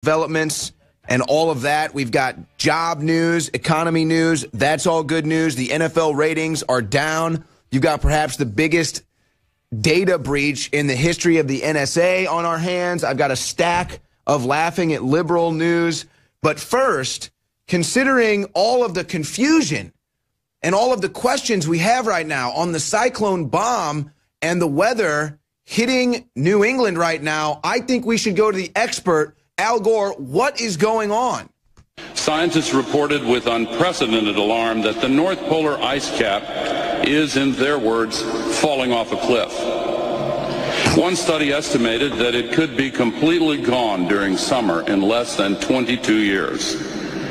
developments and all of that. We've got job news, economy news. That's all good news. The NFL ratings are down. You've got perhaps the biggest data breach in the history of the NSA on our hands. I've got a stack of laughing at liberal news. But first, considering all of the confusion and all of the questions we have right now on the cyclone bomb and the weather hitting New England right now, I think we should go to the expert, Al Gore. What is going on? Scientists reported with unprecedented alarm that the North Polar ice cap is, in their words, falling off a cliff. One study estimated that it could be completely gone during summer in less than 22 years.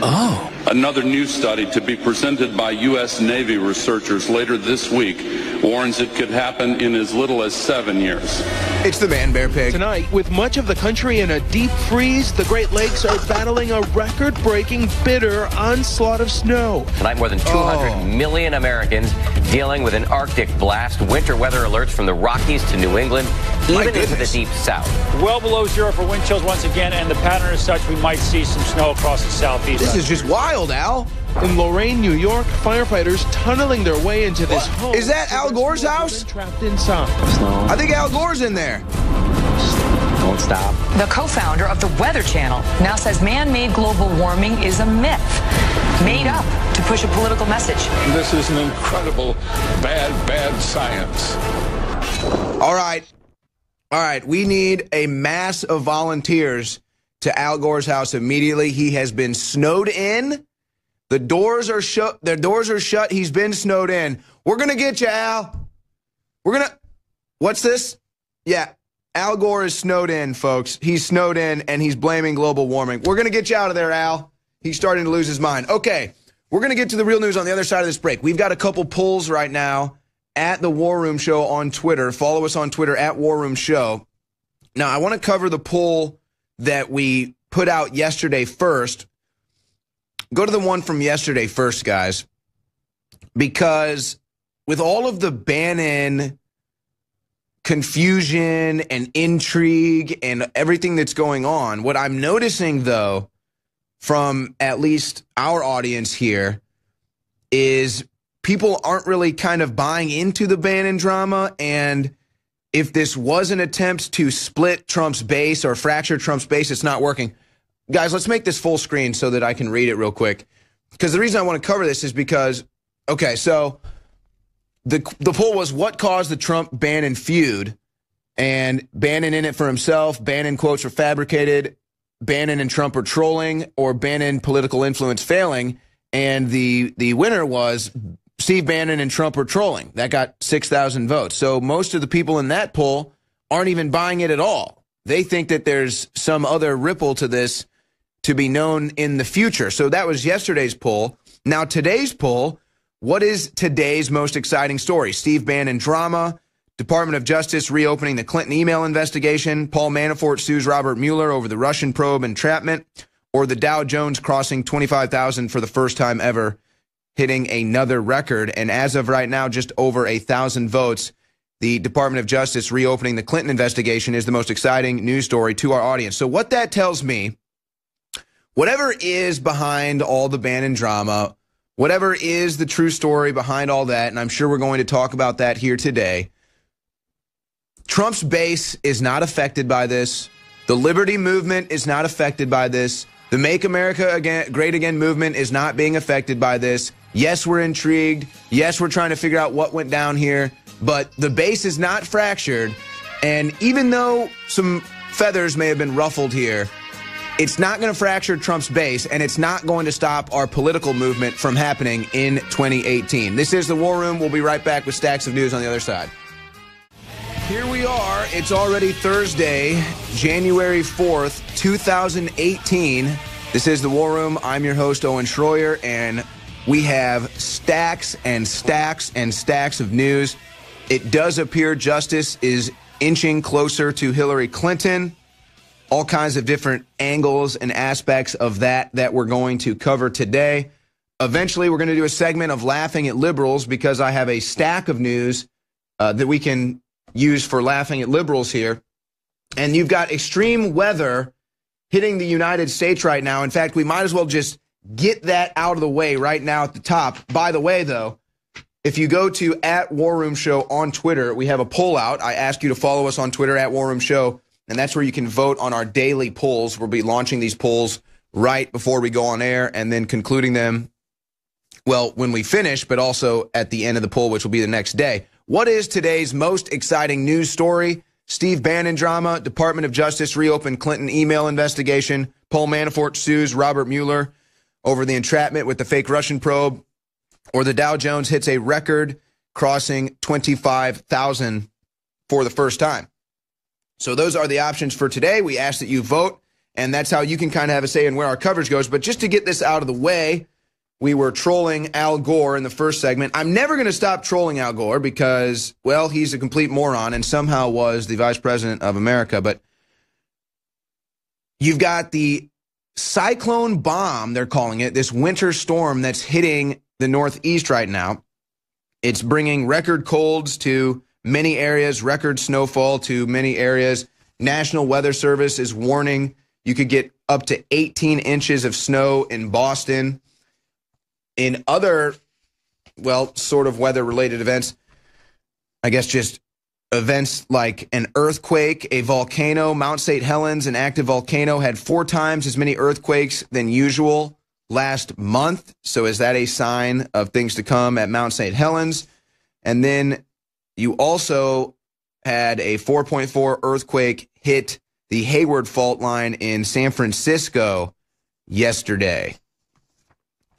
Oh. Another new study to be presented by U.S. Navy researchers later this week warns it could happen in as little as 7 years. It's the Man Bear Pig. Tonight, with much of the country in a deep freeze, the Great Lakes are battling a record-breaking, bitter onslaught of snow. Tonight, more than 200 million Americans dealing with an Arctic blast. Winter weather alerts from the Rockies to New England, even into the deep south. Well below zero for wind chills once again, and the pattern is such we might see some snow across the southeast. This is just wild, Al. In Lorain, New York, firefighters tunneling their way into this home. Is that Al Gore's house? Trapped inside. I think Al Gore's in there. Don't stop. The co-founder of the Weather Channel now says man-made global warming is a myth made up to push a political message. This is an incredible bad science. All right. We need a mass of volunteers to Al Gore's house immediately. He has been snowed in. The doors are shut. Their doors are shut. He's been snowed in. We're going to get you, Al. What's this? Yeah. Al Gore is snowed in, folks. He's snowed in, and he's blaming global warming. We're going to get you out of there, Al. He's starting to lose his mind. Okay. We're going to get to the real news on the other side of this break. We've got a couple polls right now at the War Room Show on Twitter. Follow us on Twitter at War Room Show. Now, I want to cover the poll that we put out yesterday first. Go to the one from yesterday first, guys, because with all of the Bannon confusion and intrigue and everything that's going on, what I'm noticing, though, from at least our audience here is people aren't really kind of buying into the Bannon drama. And if this was an attempt to split Trump's base or fracture Trump's base, it's not working. Guys, let's make this full screen so that I can read it real quick. Because the reason I want to cover this is because, okay, so the poll was what caused the Trump-Bannon feud? And Bannon in it for himself, Bannon quotes were fabricated, Bannon and Trump are trolling, or Bannon political influence failing. And the winner was Steve Bannon and Trump are trolling. That got 6,000 votes. So most of the people in that poll aren't even buying it at all. They think that there's some other ripple to this to be known in the future. So that was yesterday's poll. Now today's poll, what is today's most exciting story? Steve Bannon drama, Department of Justice reopening the Clinton email investigation, Paul Manafort sues Robert Mueller over the Russian probe entrapment, or the Dow Jones crossing 25,000 for the first time ever, hitting another record. And as of right now, just over 1,000 votes. The Department of Justice reopening the Clinton investigation is the most exciting news story to our audience. So what that tells me, whatever is behind all the Bannon drama, whatever is the true story behind all that, and I'm sure we're going to talk about that here today, Trump's base is not affected by this. The Liberty Movement is not affected by this. The Make America Great Again movement is not being affected by this. Yes, we're intrigued. Yes, we're trying to figure out what went down here. But the base is not fractured. And even though some feathers may have been ruffled here, it's not going to fracture Trump's base, and it's not going to stop our political movement from happening in 2018. This is The War Room. We'll be right back with stacks of news on the other side. Here we are. It's already Thursday, January 4th, 2018. This is The War Room. I'm your host, Owen Schroyer, and we have stacks and stacks and stacks of news. It does appear justice is inching closer to Hillary Clinton. All kinds of different angles and aspects of that we're going to cover today. Eventually, we're going to do a segment of laughing at liberals because I have a stack of news that we can use for laughing at liberals here. And you've got extreme weather hitting the United States right now. In fact, we might as well just get that out of the way right now at the top. By the way, though, if you go to @WarRoomShow on Twitter, we have a poll out. I ask you to follow us on Twitter @WarRoomShow, and that's where you can vote on our daily polls. We'll be launching these polls right before we go on air and then concluding them, well, when we finish, but also at the end of the poll, which will be the next day. What is today's most exciting news story? Steve Bannon drama, Department of Justice reopened Clinton email investigation, Paul Manafort sues Robert Mueller over the entrapment with the fake Russian probe, or the Dow Jones hits a record crossing 25,000 for the first time. So those are the options for today. We ask that you vote, and that's how you can kind of have a say in where our coverage goes. But just to get this out of the way, we were trolling Al Gore in the first segment. I'm never going to stop trolling Al Gore because, well, he's a complete moron and somehow was the vice president of America. But you've got the cyclone bomb, they're calling it, this winter storm that's hitting the Northeast right now. It's bringing record colds to many areas, record snowfall to many areas. National Weather Service is warning you could get up to 18 inches of snow in Boston. In other, well, sort of weather-related events, I guess just events like an earthquake, a volcano, Mount St. Helens, an active volcano, had 4 times as many earthquakes than usual last month. So is that a sign of things to come at Mount St. Helens? And then you also had a 4.4 earthquake hit the Hayward fault line in San Francisco yesterday.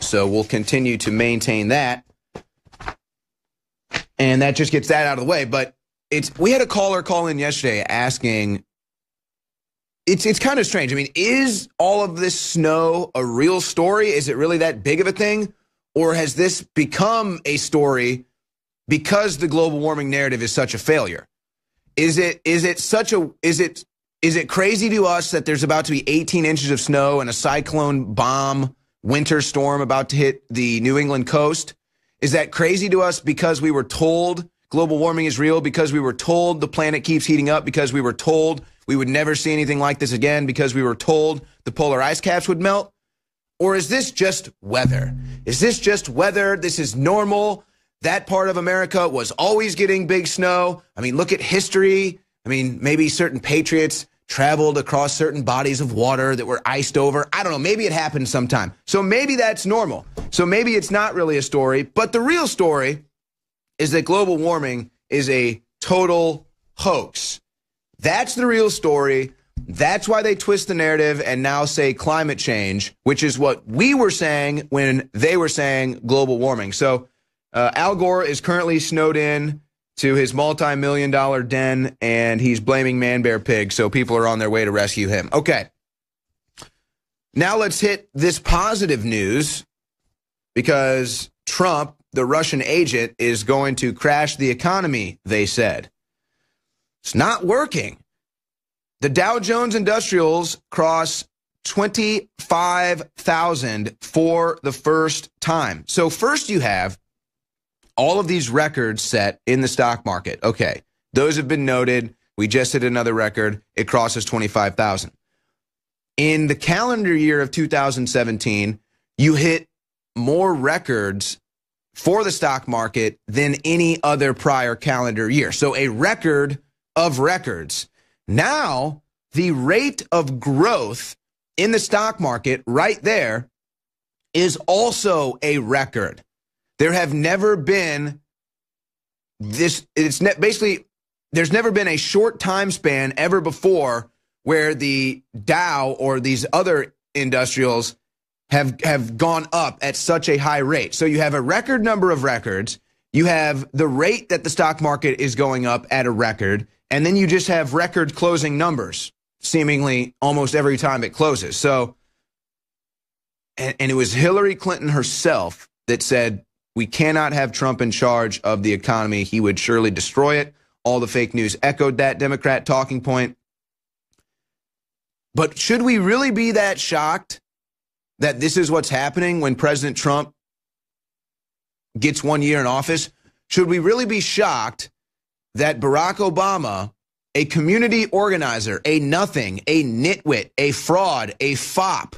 So we'll continue to maintain that. And that just gets that out of the way. But we had a caller call in yesterday asking, it's kind of strange. I mean, is all of this snow a real story? Is it really that big of a thing? Or has this become a story because the global warming narrative is such a failure? Is it crazy to us that there's about to be 18 inches of snow and a cyclone bomb winter storm about to hit the New England coast? Is that crazy to us because we were told global warming is real, because we were told the planet keeps heating up, because we were told we would never see anything like this again, because we were told the polar ice caps would melt? Or is this just weather? Is this just weather? This is normal. That part of America was always getting big snow. I mean, look at history. I mean, maybe certain patriots traveled across certain bodies of water that were iced over. I don't know. Maybe it happened sometime. So maybe that's normal. So maybe it's not really a story. But the real story is that global warming is a total hoax. That's the real story. That's why they twist the narrative and now say climate change, which is what we were saying when they were saying global warming. So Al Gore is currently snowed in to his multi-million-dollar den, and he's blaming Man Bear Pig, so people are on their way to rescue him. Okay. Now let's hit this positive news, because Trump, the Russian agent, is going to crash the economy, they said. It's not working. The Dow Jones Industrials cross 25,000 for the first time. So first you have all of these records set in the stock market. Okay, those have been noted. We just hit another record. It crosses 25,000. In the calendar year of 2017, you hit more records for the stock market than any other prior calendar year. So a record of records. Now, the rate of growth in the stock market right there is also a record. There have never been this, basically, there's never been a short time span ever before where the Dow or these other industrials have gone up at such a high rate. So you have a record number of records, you have the rate that the stock market is going up at a record, and then you just have record closing numbers, seemingly almost every time it closes. So, and it was Hillary Clinton herself that said, we cannot have Trump in charge of the economy. He would surely destroy it. All the fake news echoed that Democrat talking point. But should we really be that shocked that this is what's happening when President Trump gets 1 year in office? Should we really be shocked that Barack Obama a community organizer, a nothing, a nitwit, a fraud, a fop,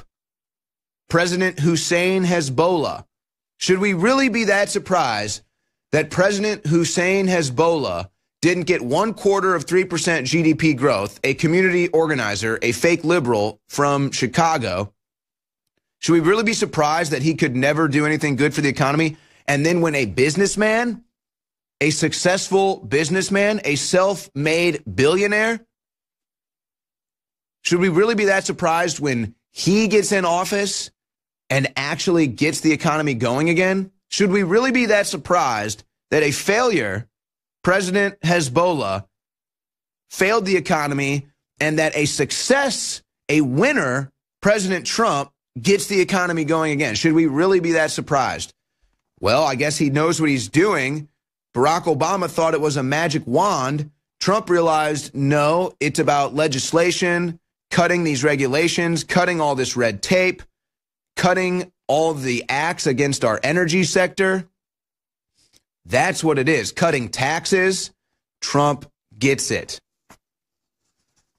President Hussein Hezbollah. Should we really be that surprised that President Hussein Hezbollah didn't get 0.25% GDP growth, a community organizer, a fake liberal from Chicago? Should we really be surprised that he could never do anything good for the economy? And then when a businessman, a successful businessman, a self-made billionaire, should we really be that surprised when he gets in office and actually gets the economy going again? Should we really be that surprised that a failure, President Hezbollah, failed the economy, and that a success, a winner, President Trump, gets the economy going again? Should we really be that surprised? Well, I guess he knows what he's doing. Barack Obama thought it was a magic wand. Trump realized, no, it's about legislation, cutting these regulations, cutting all this red tape, cutting all the acts against our energy sector. That's what it is, cutting taxes. Trump gets it.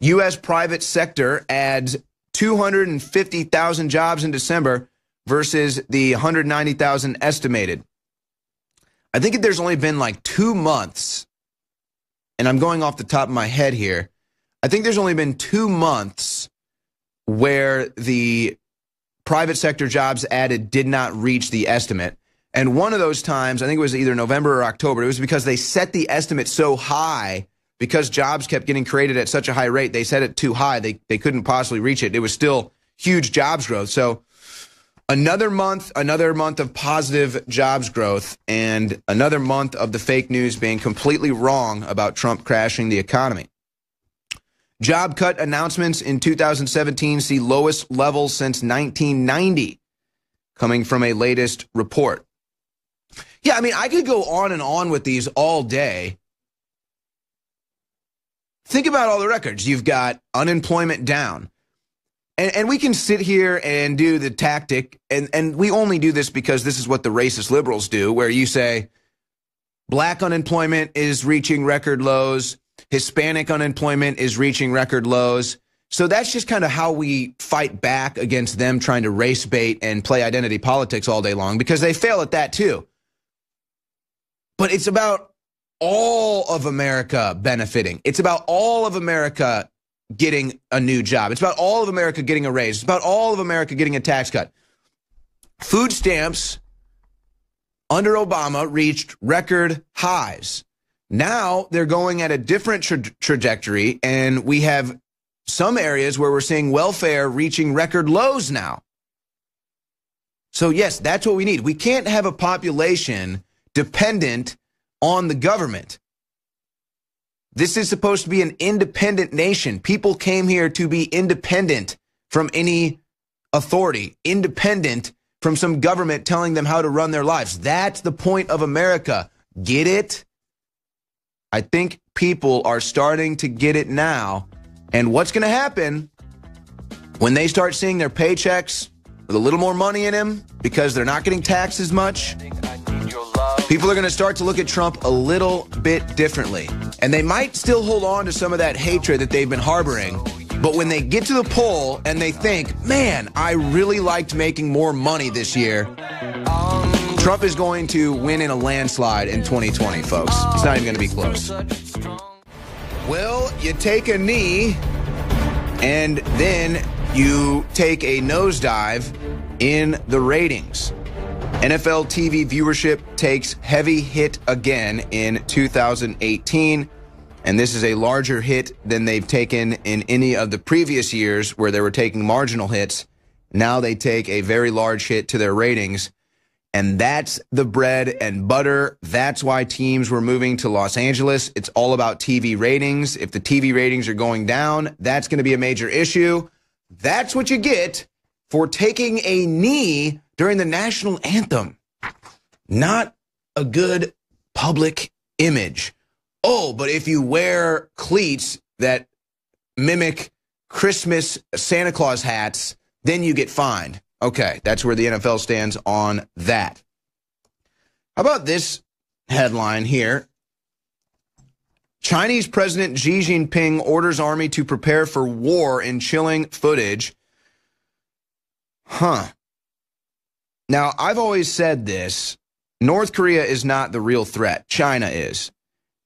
U.S. private sector adds 250,000 jobs in December versus the 190,000 estimated. I think there's only been like 2 months, and I'm going off the top of my head here. I think there's only been 2 months where the private sector jobs added did not reach the estimate. And one of those times, I think it was either November or October, it was because they set the estimate so high because jobs kept getting created at such a high rate. They set it too high. They couldn't possibly reach it. It was still huge jobs growth. So another month of positive jobs growth, and another month of the fake news being completely wrong about Trump crashing the economy. Job cut announcements in 2017 see lowest levels since 1990, coming from a latest report. Yeah, I mean, I could go on and on with these all day. Think about all the records. You've got unemployment down. And we can sit here and do the tactic, and we only do this because this is what the racist liberals do, where you say black unemployment is reaching record lows, Hispanic unemployment is reaching record lows. So that's just kind of how we fight back against them trying to race bait and play identity politics all day long, because they fail at that too. But it's about all of America benefiting. It's about all of America getting a new job. It's about all of America getting a raise. It's about all of America getting a tax cut. Food stamps under Obama reached record highs. Now they're going at a different trajectory, and we have some areas where we're seeing welfare reaching record lows now. So yes, that's what we need. We can't have a population dependent on the government. This is supposed to be an independent nation. People came here to be independent from any authority, independent from some government telling them how to run their lives. That's the point of America. Get it? I think people are starting to get it now. And what's going to happen when they start seeing their paychecks with a little more money in them because they're not getting taxed as much? People are going to start to look at Trump a little bit differently. And they might still hold on to some of that hatred that they've been harboring. But when they get to the poll and they think, man, I really liked making more money this year, Trump is going to win in a landslide in 2020, folks. It's not even going to be close. Well, you take a knee and then you take a nosedive in the ratings. NFL TV viewership takes heavy hit again in 2018, and this is a larger hit than they've taken in any of the previous years where they were taking marginal hits. Now they take a very large hit to their ratings, and that's the bread and butter. That's why teams were moving to Los Angeles. It's all about TV ratings. If the TV ratings are going down, that's going to be a major issue. That's what you get for taking a knee during the national anthem. Not a good public image. Oh, but if you wear cleats that mimic Christmas Santa Claus hats, then you get fined. Okay, that's where the NFL stands on that. How about this headline here? Chinese President Xi Jinping orders army to prepare for war in chilling footage. Now, I've always said this. North Korea is not the real threat. China is.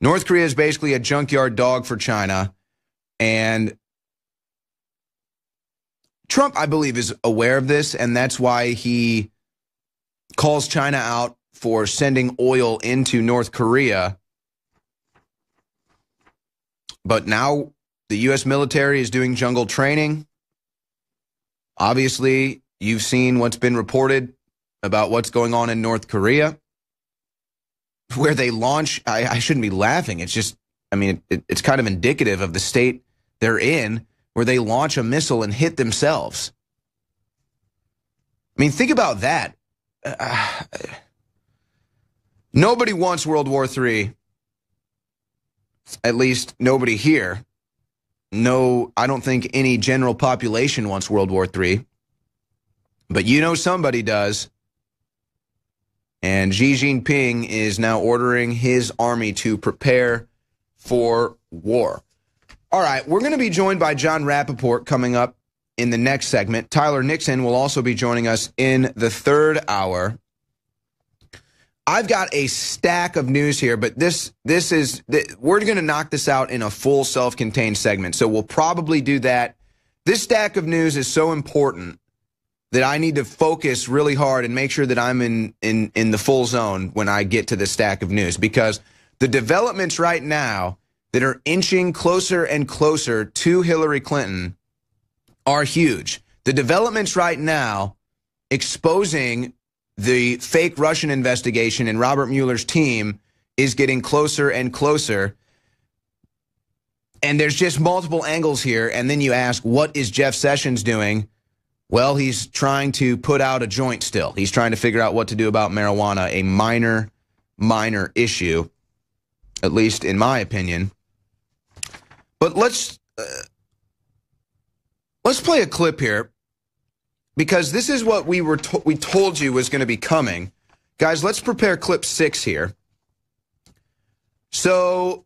North Korea is basically a junkyard dog for China. And Trump, I believe, is aware of this, and that's why he calls China out for sending oil into North Korea. But now the U.S. military is doing jungle training. Obviously, you've seen what's been reported about what's going on in North Korea, where they launch. I shouldn't be laughing. It's just, I mean, it's kind of indicative of the state they're in, where they launch a missile and hit themselves. I mean, think about that. Nobody wants World War III. At least nobody here. No, I don't think any general population wants World War III. But you know somebody does. And Xi Jinping is now ordering his army to prepare for war. All right, we're going to be joined by John Rappaport coming up in the next segment. Tyler Nixon will also be joining us in the third hour. I've got a stack of news here, but we're going to knock this out in a full self-contained segment, so we'll probably do that. This stack of news is so important that I need to focus really hard and make sure that I'm in the full zone when I get to the stack of news, because the developments right now that are inching closer and closer to Hillary Clinton are huge. The developments right now exposing the fake Russian investigation and Robert Mueller's team is getting closer and closer. And there's just multiple angles here. And then you ask, what is Jeff Sessions doing? Well, he's trying to put out a joint still. He's trying to figure out what to do about marijuana, a minor issue, at least in my opinion. But let's play a clip here, because this is what we told you was going to be coming. Guys, let's prepare clip 6 here. So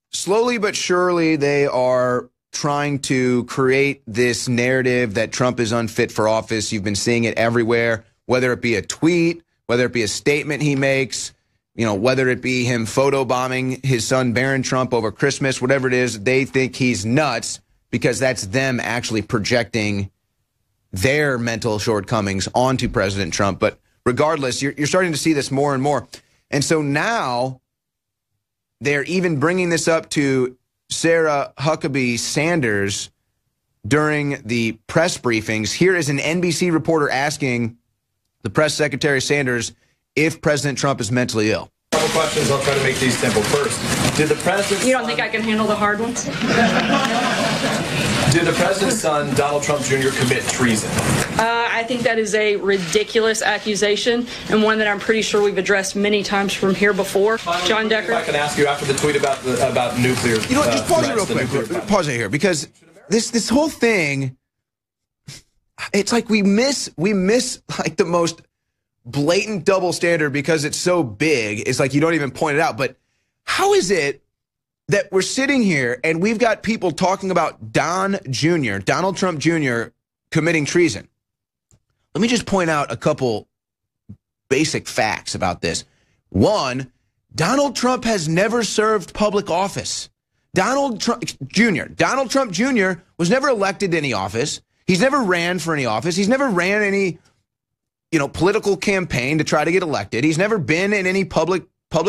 slowly but surely they are trying to create this narrative that Trump is unfit for office. You've been seeing it everywhere, whether it be a tweet, whether it be a statement he makes, whether it be him photobombing his son Barron Trump over Christmas, whatever it is. They think he's nuts because that's them actually projecting their mental shortcomings onto President Trump. But regardless, you're starting to see this more and more. And so now they're even bringing this up to Sarah Huckabee Sanders during the press briefings. Here is an NBC reporter asking the press secretary Sanders if President Trump is mentally ill. A couple questions. I'll try to make these simple. First, did the president... You don't think I can handle the hard ones? Did the president's son, Donald Trump Jr., commit treason? I think that is a ridiculous accusation, and one that I'm pretty sure we've addressed many times from here before. Finally, John Decker? If I can ask you after the tweet about nuclear... You know what, just pause it real quick. Pause it here, because this whole thing, it's like we miss like the most blatant double standard because it's so big. It's like you don't even point it out. But how is it that we're sitting here and we've got people talking about Donald Trump Jr. committing treason? Let me just point out a couple basic facts about this. One, Donald Trump has never served public office. Donald Trump Jr. was never elected to any office. He's never ran for any office. He's never ran any, political campaign to try to get elected. He's never been in any public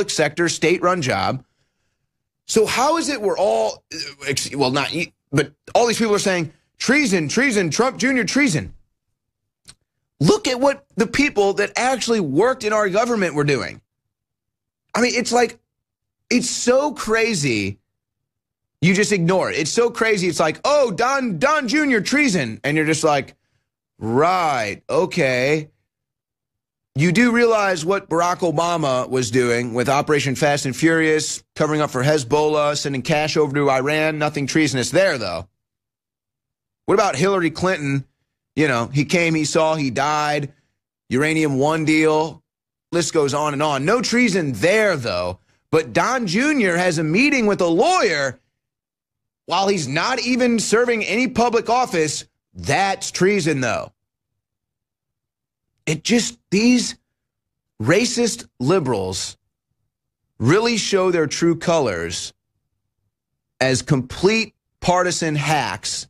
sector, state-run job. So how is it we're all, well, not, but all these people are saying treason, Trump Jr. treason. Look at what the people that actually worked in our government were doing. I mean, it's so crazy. You just ignore it. It's so crazy. It's like, oh, Don Jr. treason. And you're just like, right, okay. You do realize what Barack Obama was doing with Operation Fast and Furious, covering up for Hezbollah, sending cash over to Iran. Nothing treasonous there, though. What about Hillary Clinton? He came, he saw, he died. Uranium One deal. List goes on and on. No treason there, though. But Don Jr. has a meeting with a lawyer while he's not even serving any public office. That's treason, though. These racist liberals really show their true colors as complete partisan hacks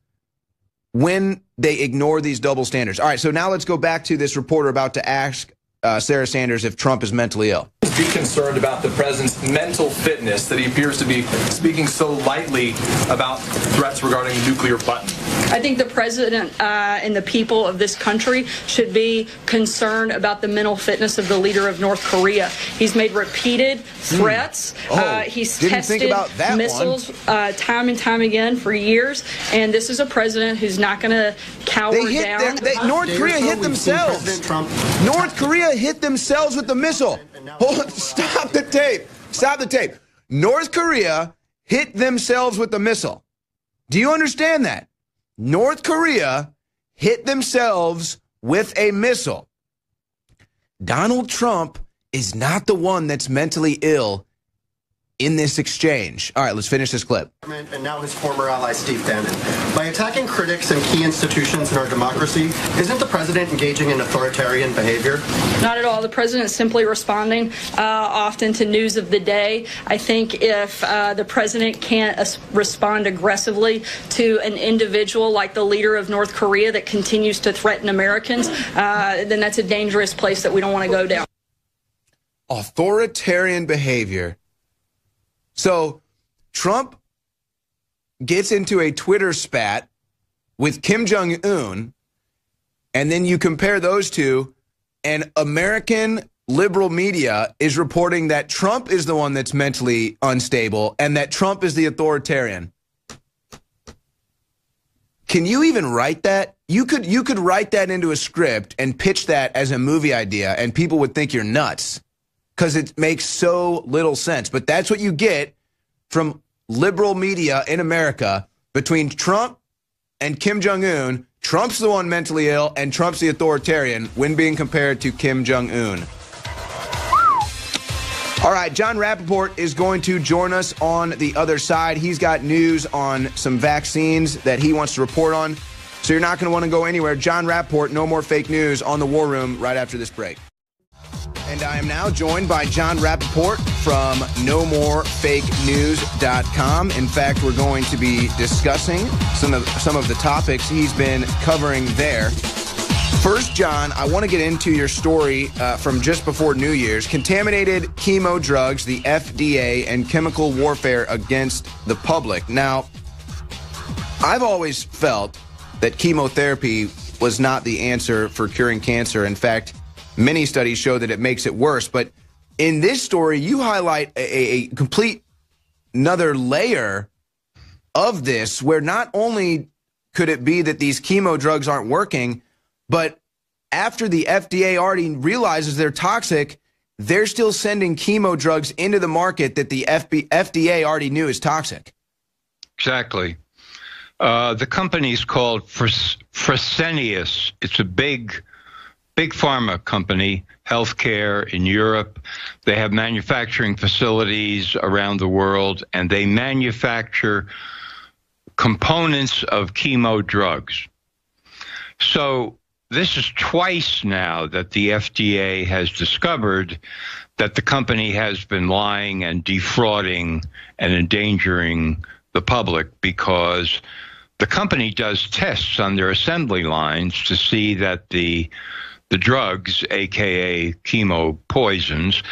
when they ignore these double standards. All right, so now let's go back to this reporter about to ask Sarah Sanders if Trump is mentally ill. Be concerned about the president's mental fitness, that he appears to be speaking so lightly about threats regarding the nuclear button. I think the president and the people of this country should be concerned about the mental fitness of the leader of North Korea. He's made repeated threats. He's tested missiles time and time again for years. And this is a president who's not going to cower down. North Korea hit themselves. North Korea hit themselves with the missile. Hold on, stop the tape. Stop the tape. North Korea hit themselves with the missile. Do you understand that? North Korea hit themselves with a missile. Donald Trump is not the one that's mentally ill in this exchange. All right, let's finish this clip. And now his former ally, Steve Bannon. By attacking critics and key institutions in our democracy, isn't the president engaging in authoritarian behavior? Not at all. The president is simply responding often to news of the day. I think if the president can't respond aggressively to an individual like the leader of North Korea that continues to threaten Americans, then that's a dangerous place that we don't want to go down. Authoritarian behavior. So Trump gets into a Twitter spat with Kim Jong-un, and then you compare those two, and American liberal media is reporting that Trump is the one that's mentally unstable and that Trump is the authoritarian. Can you even write that? You could write that into a script and pitch that as a movie idea, and people would think you're nuts because it makes so little sense. But that's what you get from liberal media in America between Trump and Kim Jong-un. Trump's the one mentally ill, and Trump's the authoritarian when being compared to Kim Jong-un. All right, John Rappaport is going to join us on the other side. He's got news on some vaccines that he wants to report on, so you're not going to want to go anywhere. John Rappaport, No More Fake News on the War Room right after this break. And I am now joined by John Rappaport from NoMoreFakeNews.com. In fact, we're going to be discussing some of the topics he's been covering there. First, John, I want to get into your story from just before New Year's. Contaminated chemo drugs, the FDA, and chemical warfare against the public. Now, I've always felt that chemotherapy was not the answer for curing cancer. In fact, many studies show that it makes it worse. But in this story, you highlight a complete another layer of this, where not only could it be that these chemo drugs aren't working, but after the FDA already realizes they're toxic, they're still sending chemo drugs into the market that the FDA already knew is toxic. Exactly. The company is called Fresenius. It's a big pharma company, healthcare in Europe. They have manufacturing facilities around the world, and they manufacture components of chemo drugs. So this is twice now that the FDA has discovered that the company has been lying and defrauding and endangering the public, because the company does tests on their assembly lines to see that the drugs, aka chemo poisons,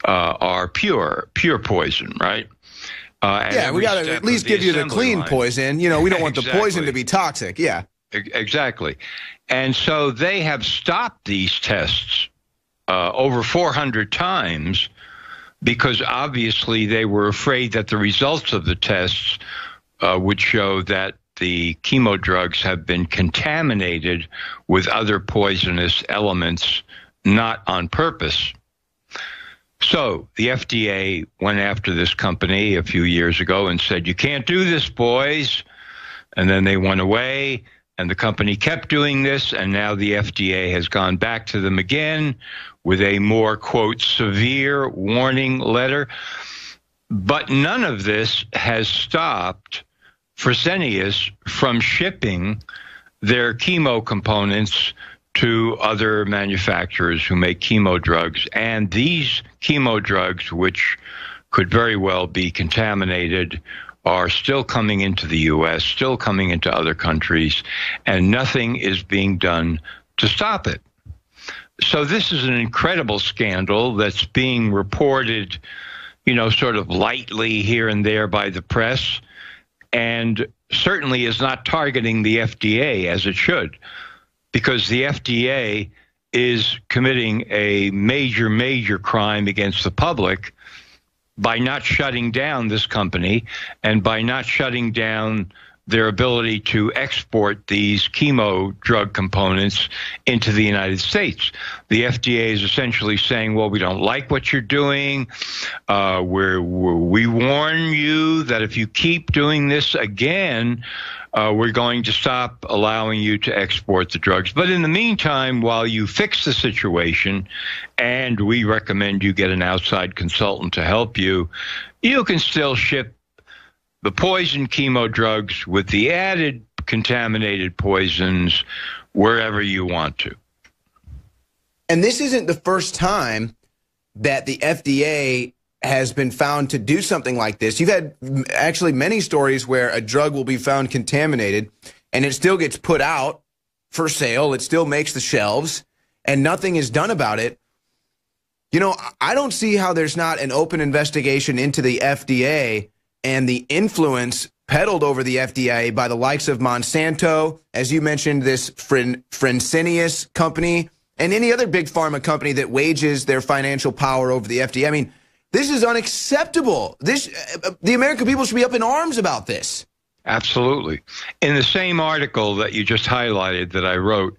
are pure poison, right? Yeah, we got to at least give you the clean poison. You know, we don't want the poison to be toxic. Yeah, exactly. And so they have stopped these tests over 400 times because obviously they were afraid that the results of the tests would show that the chemo drugs have been contaminated with other poisonous elements, not on purpose. So the FDA went after this company a few years ago and said, "You can't do this, boys." And then they went away, and the company kept doing this, and now the FDA has gone back to them again with a more, quote, severe warning letter. But none of this has stopped Fresenius from shipping their chemo components to other manufacturers who make chemo drugs. And these chemo drugs, which could very well be contaminated, are still coming into the U.S., still coming into other countries, and nothing is being done to stop it. So this is an incredible scandal that's being reported, sort of lightly here and there by the press, and certainly is not targeting the FDA as it should, because the FDA is committing a major, major crime against the public by not shutting down this company and by not shutting down their ability to export these chemo drug components into the United States. The FDA is essentially saying, well, we don't like what you're doing. We warn you that if you keep doing this again, we're going to stop allowing you to export the drugs. But in the meantime, while you fix the situation, and we recommend you get an outside consultant to help you, you can still ship the poison chemo drugs with the added contaminated poisons wherever you want to. And this isn't the first time that the FDA has been found to do something like this. You've had actually many stories where a drug will be found contaminated and it still gets put out for sale. It still makes the shelves and nothing is done about it. I don't see how there's not an open investigation into the FDA and the influence peddled over the FDA by the likes of Monsanto, as you mentioned, this Fresenius company, and any other big pharma company that wages their financial power over the FDA. I mean, this is unacceptable. The American people should be up in arms about this. Absolutely. In the same article that you just highlighted that I wrote,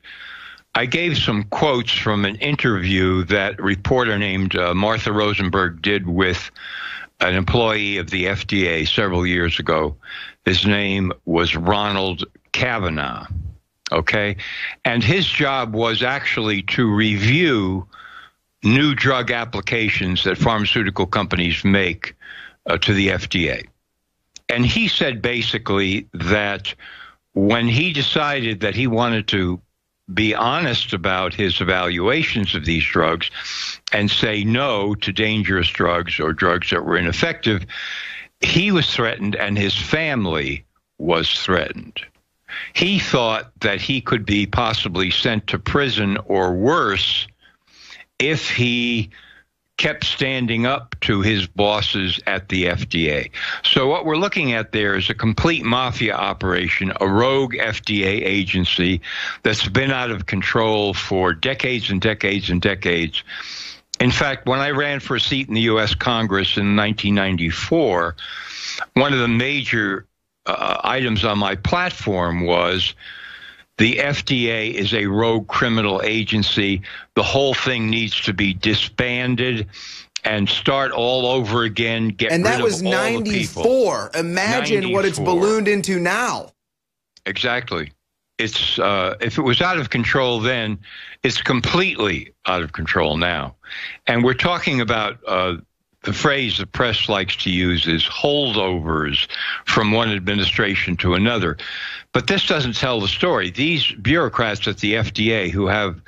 I gave some quotes from an interview that a reporter named Martha Rosenberg did with an employee of the FDA several years ago. His name was Ronald Kavanaugh, okay? And his job was actually to review new drug applications that pharmaceutical companies make to the FDA. And he said basically that when he decided that he wanted to be honest about his evaluations of these drugs and say no to dangerous drugs or drugs that were ineffective, he was threatened and his family was threatened. He thought that he could be possibly sent to prison or worse if he kept standing up to his bosses at the FDA. So what we're looking at there is a complete mafia operation, a rogue FDA agency that's been out of control for decades and decades and decades. In fact, when I ran for a seat in the U.S. Congress in 1994, one of the major items on my platform was the FDA is a rogue criminal agency. The whole thing needs to be disbanded and start all over again. Get rid of all the people. And that was 94. Imagine 94. What it's ballooned into now. Exactly. It's if it was out of control then, it's completely out of control now. And we're talking about the phrase the press likes to use is holdovers from one administration to another. But this doesn't tell the story. These bureaucrats at the FDA who have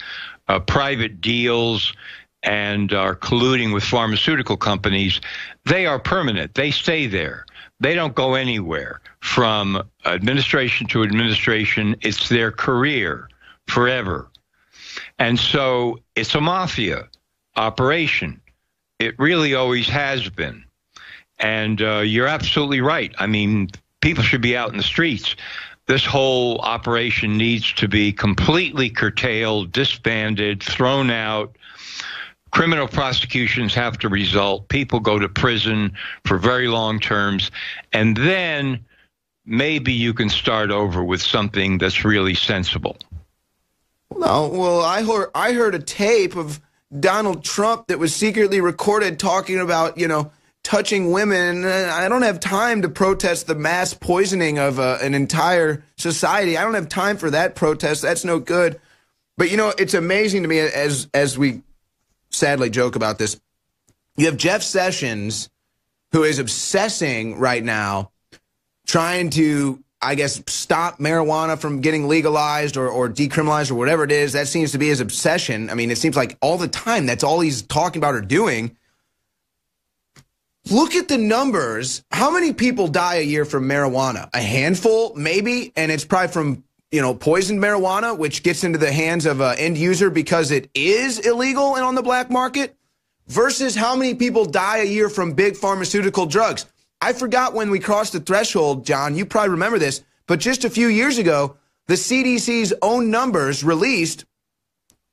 private deals and are colluding with pharmaceutical companies, they are permanent. They stay there. They don't go anywhere. From administration to administration, it's their career forever. And so it's a mafia operation. It really always has been. And you're absolutely right. I mean, people should be out in the streets. This whole operation needs to be completely curtailed, disbanded, thrown out. Criminal prosecutions have to result. People go to prison for very long terms. And then maybe you can start over with something that's really sensible. No, well, I heard a tape of Donald Trump that was secretly recorded talking about, touching women. I don't have time to protest the mass poisoning of an entire society. I don't have time for that protest. That's no good. But, it's amazing to me as we sadly joke about this. You have Jeff Sessions, who is obsessing right now, trying to, I guess, stop marijuana from getting legalized or decriminalized or whatever it is. That seems to be his obsession. I mean, it seems like all the time that's all he's talking about or doing. Look at the numbers. How many people die a year from marijuana? A handful, maybe, and it's probably from, you know, poisoned marijuana, which gets into the hands of an end user because it is illegal and on the black market, versus how many people die a year from big pharmaceutical drugs. I forgot when we crossed the threshold, John, you probably remember this, but just a few years ago, the CDC's own numbers released,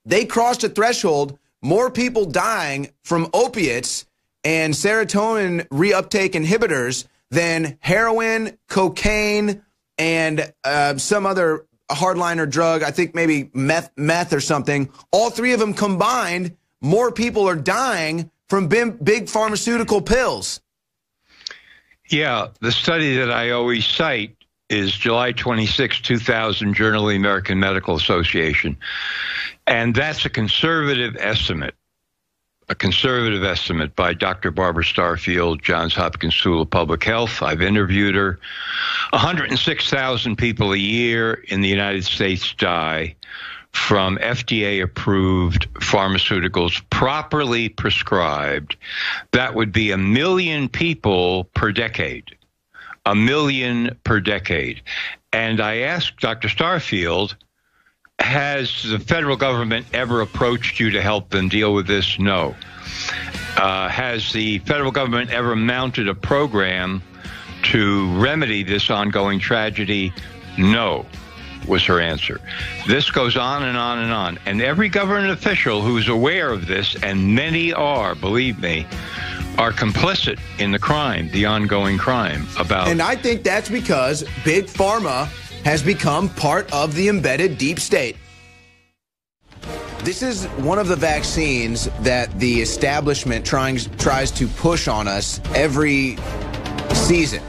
they crossed a threshold, more people dying from opiates and serotonin reuptake inhibitors than heroin, cocaine, and some other hardliner drug, I think maybe meth or something. All three of them combined, more people are dying from big pharmaceutical pills. Yeah, the study that I always cite is July 26, 2000, Journal of the American Medical Association. And that's a conservative estimate by Dr. Barbara Starfield, Johns Hopkins School of Public Health. I've interviewed her. 106,000 people a year in the United States die from FDA-approved pharmaceuticals properly prescribed. That would be 1 million people per decade. 1 million per decade. And I asked Dr. Starfield, has the federal government ever approached you to help them deal with this? No. Has the federal government ever mounted a program to remedy this ongoing tragedy? No, was her answer. This goes on and on and on. And every government official who's aware of this, and many are, believe me, are complicit in the crime, the ongoing crime about... And I think that's because Big Pharma has become part of the embedded deep state. This is one of the vaccines that the establishment tries to push on us every season.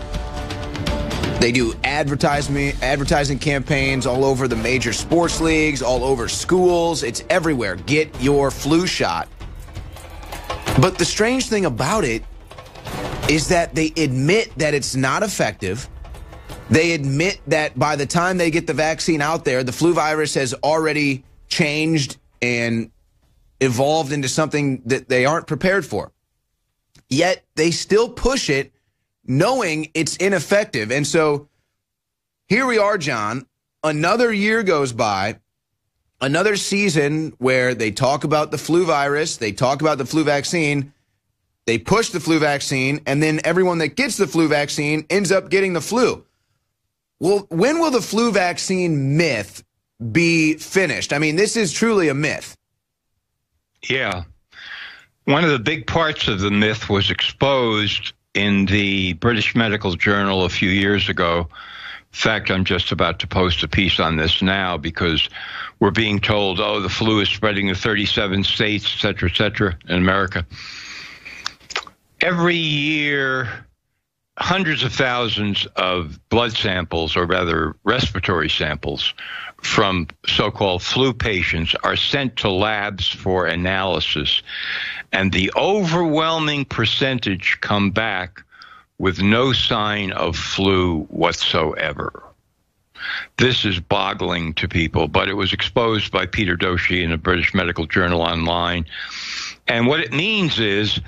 They do advertising campaigns all over the major sports leagues, all over schools. It's everywhere. Get your flu shot. But the strange thing about it is that they admit that it's not effective. They admit that by the time they get the vaccine out there, the flu virus has already changed and evolved into something that they aren't prepared for. Yet they still push it knowing it's ineffective. And so here we are, John. Another year goes by, another season where they talk about the flu virus, they talk about the flu vaccine, they push the flu vaccine, and then everyone that gets the flu vaccine ends up getting the flu. Well, when will the flu vaccine myth be finished? I mean, this is truly a myth. Yeah. One of the big parts of the myth was exposed in the British Medical Journal a few years ago. In fact, I'm just about to post a piece on this now because we're being told, oh, the flu is spreading to 37 states, et cetera, in America. Every year, hundreds of thousands of blood samples, or rather respiratory samples, from so-called flu patients are sent to labs for analysis, and the overwhelming percentage come back with no sign of flu whatsoever. This is boggling to people, but it was exposed by Peter Doshi in a British Medical Journal online. And what it means is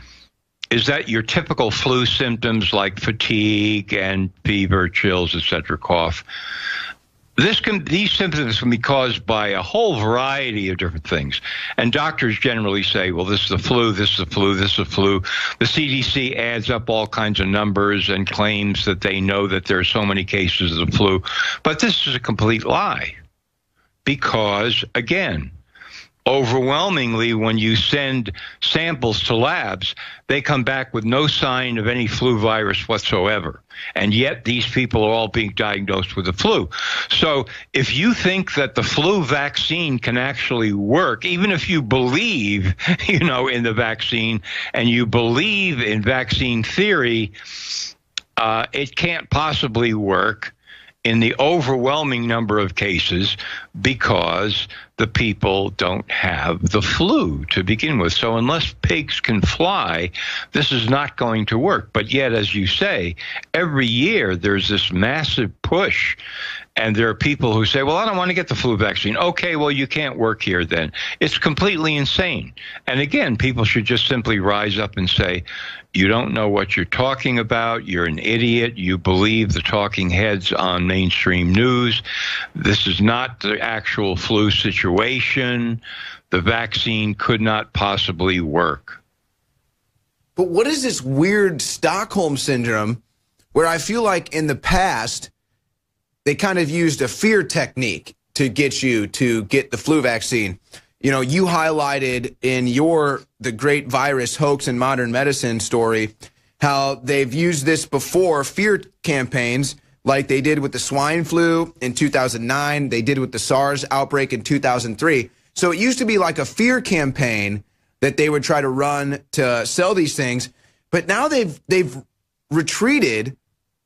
that your typical flu symptoms like fatigue and fever, chills, etc., cough, these symptoms can be caused by a whole variety of different things. And doctors generally say, well, this is the flu, this is the flu, this is the flu. The CDC adds up all kinds of numbers and claims that they know that there are so many cases of the flu. But this is a complete lie. Because, again, overwhelmingly, when you send samples to labs, they come back with no sign of any flu virus whatsoever. And yet these people are all being diagnosed with the flu. So if you think that the flu vaccine can actually work, even if you believe, in the vaccine and you believe in vaccine theory, it can't possibly work in the overwhelming number of cases because the people don't have the flu to begin with. So unless pigs can fly, this is not going to work. But yet, as you say, every year there's this massive push. And there are people who say, well, I don't want to get the flu vaccine. Okay, well, you can't work here then. It's completely insane. And again, people should just simply rise up and say, you don't know what you're talking about. You're an idiot. You believe the talking heads on mainstream news. This is not the actual flu situation. The vaccine could not possibly work. But what is this weird Stockholm syndrome where I feel like in the past, they kind of used a fear technique to get you to get the flu vaccine. You know, you highlighted in The Great Virus Hoax in Modern Medicine story how they've used this before, fear campaigns, like they did with the swine flu in 2009. They did with the SARS outbreak in 2003. So it used to be like a fear campaign that they would try to run to sell these things. But now they've retreated.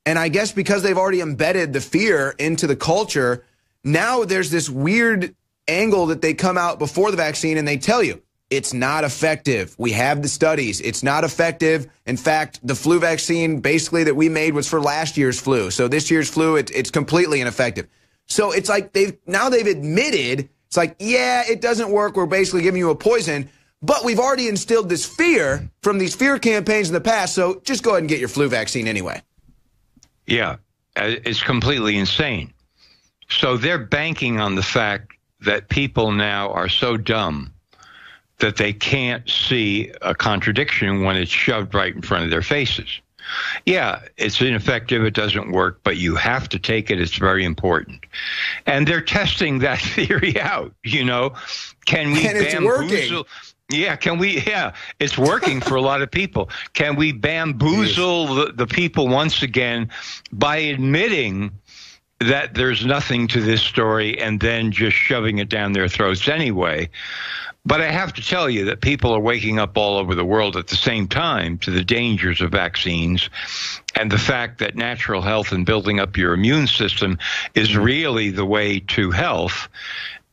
And I guess because they've already embedded the fear into the culture, now there's this weird angle that they come out before the vaccine and they tell you it's not effective. We have the studies. It's not effective. In fact, the flu vaccine basically that we made was for last year's flu. So this year's flu, it's completely ineffective. So it's like they've admitted, it's like, yeah, it doesn't work. We're basically giving you a poison. But we've already instilled this fear from these fear campaigns in the past. So just go ahead and get your flu vaccine anyway. Yeah, it's completely insane. So they're banking on the fact that people now are so dumb that they can't see a contradiction when it's shoved right in front of their faces. Yeah, it's ineffective, it doesn't work, but you have to take it. It's very important. And they're testing that theory out, you know. Can we bamboozle? Yeah, it's working for a lot of people. Can we bamboozle the people once again by admitting that there's nothing to this story and then just shoving it down their throats anyway? But I have to tell you that people are waking up all over the world at the same time to the dangers of vaccines and the fact that natural health and building up your immune system is really the way to health.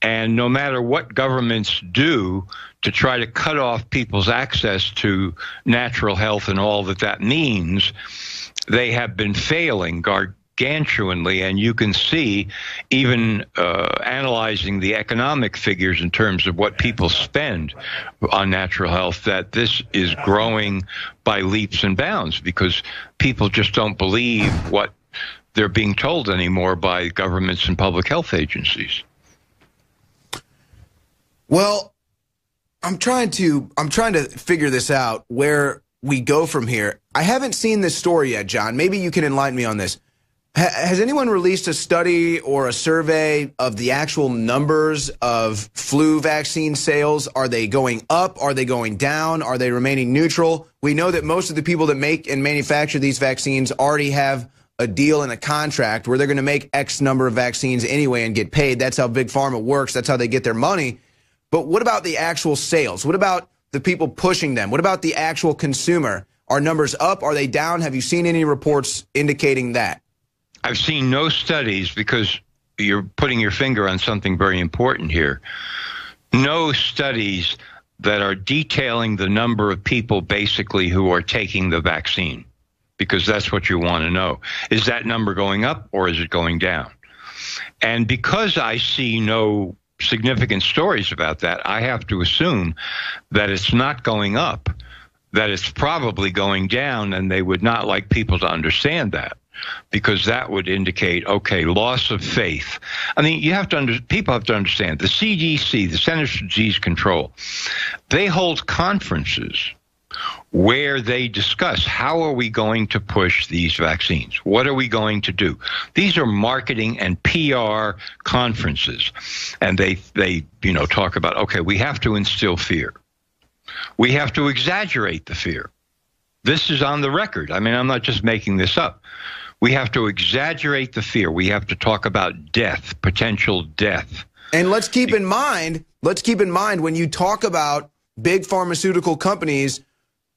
And no matter what governments do to try to cut off people's access to natural health and all that means, they have been failing gargantuanly. And you can see, even analyzing the economic figures in terms of what people spend on natural health, that this is growing by leaps and bounds because people just don't believe what they're being told anymore by governments and public health agencies. Well, I'm trying to figure this out, where we go from here. I haven't seen this story yet, John. Maybe you can enlighten me on this. Has anyone released a study or a survey of the actual numbers of flu vaccine sales? Are they going up? Are they going down? Are they remaining neutral? We know that most of the people that make and manufacture these vaccines already have a deal and a contract where they're going to make X number of vaccines anyway and get paid. That's how Big Pharma works. That's how they get their money. But what about the actual sales? What about the people pushing them? What about the actual consumer? Are numbers up? Are they down? Have you seen any reports indicating that? I've seen no studies, because you're putting your finger on something very important here. No studies that are detailing the number of people basically who are taking the vaccine, because that's what you want to know. Is that number going up or is it going down? And because I see no significant stories about that, I have to assume that it's not going up, that it's probably going down, and they would not like people to understand that, because that would indicate, okay, loss of faith. I mean, people have to understand, the CDC, the Centers for Disease Control, they hold conferences where they discuss how are we going to push these vaccines? What are we going to do? These are marketing and PR conferences. And they talk about, okay, we have to instill fear. We have to exaggerate the fear. This is on the record. I mean, I'm not just making this up. We have to exaggerate the fear. We have to talk about death, potential death. And let's keep in mind when you talk about big pharmaceutical companies,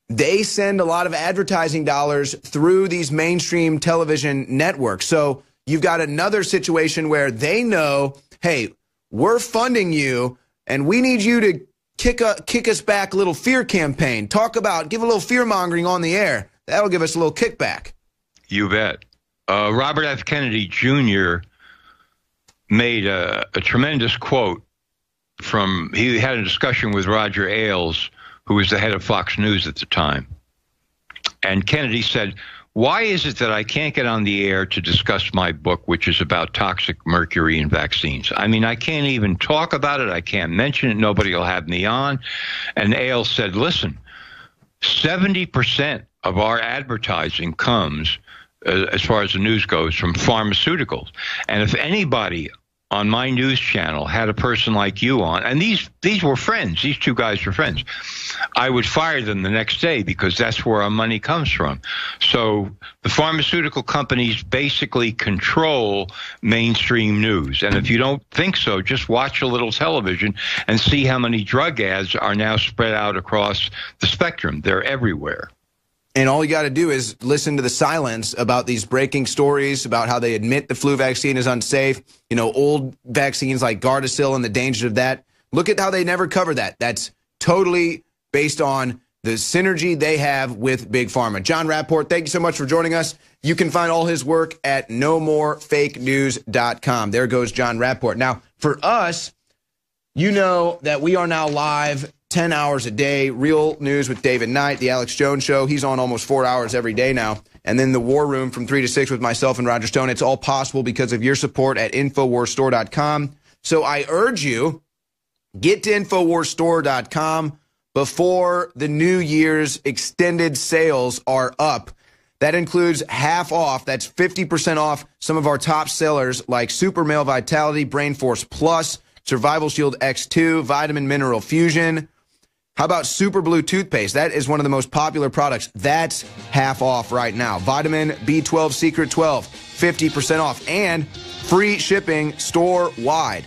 they send a lot of advertising dollars through these mainstream television networks. So you've got another situation where they know, hey, we're funding you, and we need you to kick us back a little fear campaign. Give a little fear-mongering on the air. That'll give us a little kickback. You bet. Robert F. Kennedy Jr. made a tremendous quote he had a discussion with Roger Ailes, who was the head of Fox News at the time. And Kennedy said, "Why is it that I can't get on the air to discuss my book, which is about toxic mercury in vaccines? I mean, I can't even talk about it. I can't mention it. Nobody will have me on." And Ailes said, "Listen, 70% of our advertising comes, as far as the news goes, from pharmaceuticals. And if anybody on my news channel had a person like you on," and these were friends, these two guys were friends, "I would fire them the next day because that's where our money comes from." So the pharmaceutical companies basically control mainstream news. And if you don't think so, just watch a little television and see how many drug ads are now spread out across the spectrum. They're everywhere. And all you got to do is listen to the silence about these breaking stories about how they admit the flu vaccine is unsafe. You know, old vaccines like Gardasil and the dangers of that. Look at how they never cover that. That's totally based on the synergy they have with Big Pharma. John Rapport, thank you so much for joining us. You can find all his work at nomorefakenews.com. There goes John Rapport. Now, for us, you know that we are now live 10 hours a day, Real News with David Knight, the Alex Jones Show. He's on almost 4 hours every day now. And then the War Room from 3 to 6 with myself and Roger Stone. It's all possible because of your support at InfoWarsStore.com. So I urge you, get to InfoWarsStore.com before the New Year's extended sales are up. That includes half off. That's 50% off some of our top sellers like Super Male Vitality, Brain Force Plus, Survival Shield X2, Vitamin Mineral Fusion. How about Super Blue Toothpaste? That is one of the most popular products. That's half off right now. Vitamin B12 Secret 12, 50% off. And free shipping store-wide.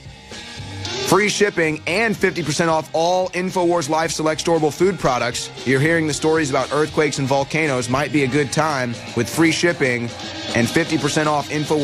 Free shipping and 50% off all InfoWars Life Select Storable Food products. You're hearing the stories about earthquakes and volcanoes. Might be a good time with free shipping and 50% off InfoWars.